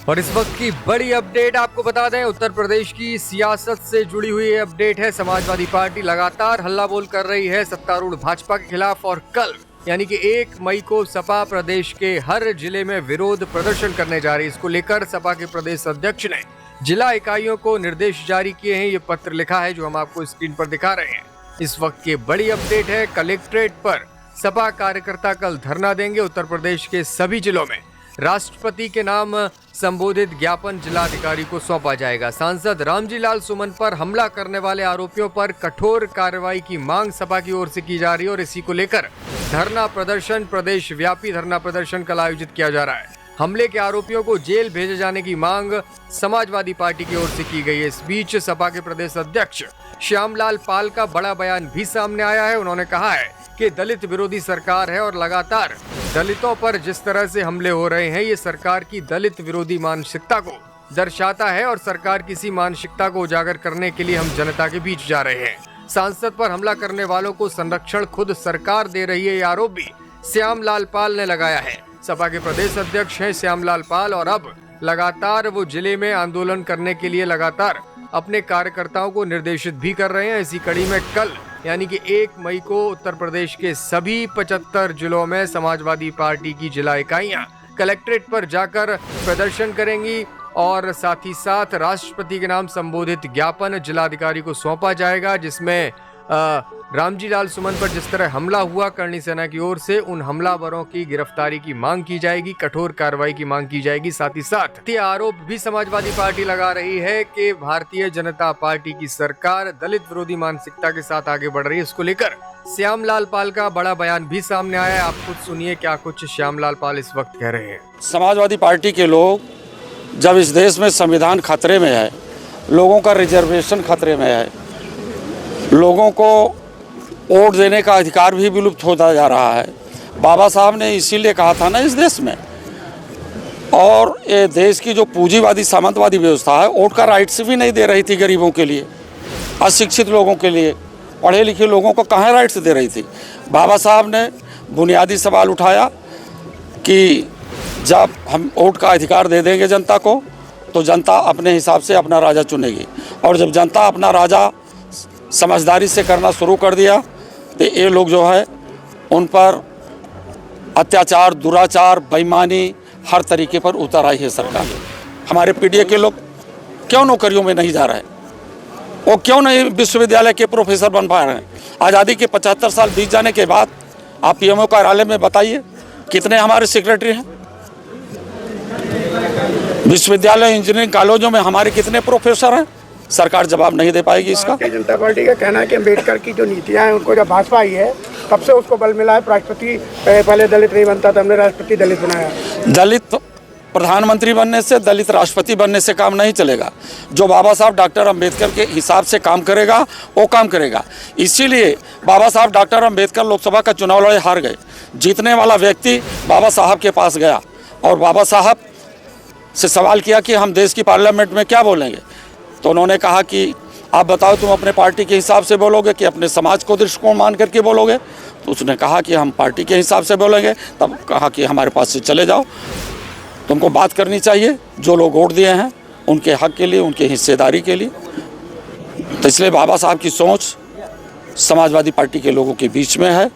और इस वक्त की बड़ी अपडेट आपको बता दें, उत्तर प्रदेश की सियासत से जुड़ी हुई ये अपडेट है। समाजवादी पार्टी लगातार हल्ला बोल कर रही है सत्तारूढ़ भाजपा के खिलाफ और कल यानी कि 1 मई को सपा प्रदेश के हर जिले में विरोध प्रदर्शन करने जा रही है। इसको लेकर सपा के प्रदेश अध्यक्ष ने जिला इकाइयों को निर्देश जारी किए हैं। ये पत्र लिखा है जो हम आपको स्क्रीन पर दिखा रहे हैं। इस वक्त की बड़ी अपडेट है, कलेक्ट्रेट पर सपा कार्यकर्ता कल धरना देंगे। उत्तर प्रदेश के सभी जिलों में राष्ट्रपति के नाम संबोधित ज्ञापन जिलाधिकारी को सौंपा जाएगा। सांसद रामजी लाल सुमन पर हमला करने वाले आरोपियों पर कठोर कार्रवाई की मांग सपा की ओर से की जा रही है और इसी को लेकर धरना प्रदर्शन, प्रदेश व्यापी धरना प्रदर्शन कल आयोजित किया जा रहा है। हमले के आरोपियों को जेल भेजे जाने की मांग समाजवादी पार्टी की ओर से की गई है। इस बीच सपा के प्रदेश अध्यक्ष श्यामलाल पाल का बड़ा बयान भी सामने आया है। उन्होंने कहा है कि दलित विरोधी सरकार है और लगातार दलितों पर जिस तरह से हमले हो रहे हैं ये सरकार की दलित विरोधी मानसिकता को दर्शाता है और सरकार की इसी मानसिकता को उजागर करने के लिए हम जनता के बीच जा रहे हैं। सांसद पर हमला करने वालों को संरक्षण खुद सरकार दे रही है, ये आरोप भी श्यामलाल पाल ने लगाया है। सपा के प्रदेश अध्यक्ष हैं श्यामलाल पाल और अब लगातार वो जिले में आंदोलन करने के लिए लगातार अपने कार्यकर्ताओं को निर्देशित भी कर रहे हैं। इसी कड़ी में कल यानी कि 1 मई को उत्तर प्रदेश के सभी 75 जिलों में समाजवादी पार्टी की जिला इकाइयां कलेक्ट्रेट पर जाकर प्रदर्शन करेंगी और साथ ही साथ राष्ट्रपति के नाम संबोधित ज्ञापन जिलाधिकारी को सौंपा जाएगा, जिसमें रामजी लाल सुमन पर जिस तरह हमला हुआ करणी सेना की ओर से उन हमलावरों की गिरफ्तारी की मांग की जाएगी, कठोर कार्रवाई की मांग की जाएगी। साथ ही साथ ये आरोप भी समाजवादी पार्टी लगा रही है कि भारतीय जनता पार्टी की सरकार दलित विरोधी मानसिकता के साथ आगे बढ़ रही है। इसको लेकर श्यामलाल पाल का बड़ा बयान भी सामने आया है। आप खुद सुनिए क्या कुछ श्यामलाल पाल इस वक्त कह रहे हैं। समाजवादी पार्टी के लोग जब इस देश में संविधान खतरे में है, लोगों का रिजर्वेशन खतरे में है, लोगों को वोट देने का अधिकार भी विलुप्त होता जा रहा है। बाबा साहब ने इसीलिए कहा था ना इस देश में, और ये देश की जो पूंजीवादी सामंतवादी व्यवस्था है वोट का राइट्स भी नहीं दे रही थी गरीबों के लिए, अशिक्षित लोगों के लिए, पढ़े लिखे लोगों को कहाँ राइट्स दे रही थी। बाबा साहब ने बुनियादी सवाल उठाया कि जब हम वोट का अधिकार दे देंगे जनता को तो जनता अपने हिसाब से अपना राजा चुनेगी, और जब जनता अपना राजा समझदारी से करना शुरू कर दिया तो ये लोग जो है उन पर अत्याचार, दुराचार, बेईमानी हर तरीके पर उतर आई है सरकार। हमारे पीडीए के लोग क्यों नौकरियों में नहीं जा रहे हैं? वो क्यों नहीं विश्वविद्यालय के प्रोफेसर बन पा रहे हैं? आज़ादी के 75 साल बीत जाने के बाद आप पीएमओ कार्यालय में बताइए कितने हमारे सेक्रेटरी हैं? विश्वविद्यालय, इंजीनियरिंग कॉलेजों में हमारे कितने प्रोफेसर हैं? सरकार जवाब नहीं दे पाएगी इसका। भारतीय जनता पार्टी का कहना है कि अम्बेडकर की जो नीतियां हैं उनको जब भाजपा आई है तब से उसको बल मिला है। राष्ट्रपति पहले दलित नहीं बनता था, हमने राष्ट्रपति दलित बनाया। दलित प्रधानमंत्री बनने से, दलित राष्ट्रपति बनने से काम नहीं चलेगा। जो बाबा साहब डॉक्टर अंबेडकर के हिसाब से काम करेगा वो काम करेगा। इसीलिए बाबा साहब डॉक्टर अंबेडकर लोकसभा का चुनाव लड़े हार गए। जीतने वाला व्यक्ति बाबा साहब के पास गया और बाबा साहब से सवाल किया कि हम देश की पार्लियामेंट में क्या बोलेंगे, तो उन्होंने कहा कि आप बताओ तुम अपने पार्टी के हिसाब से बोलोगे कि अपने समाज को दृष्टिकोण मान करके बोलोगे? तो उसने कहा कि हम पार्टी के हिसाब से बोलेंगे। तब कहा कि हमारे पास से चले जाओ, तुमको बात करनी चाहिए जो लोग वोट दिए हैं उनके हक के लिए, उनके हिस्सेदारी के लिए। तो इसलिए बाबा साहब की सोच समाजवादी पार्टी के लोगों के बीच में है।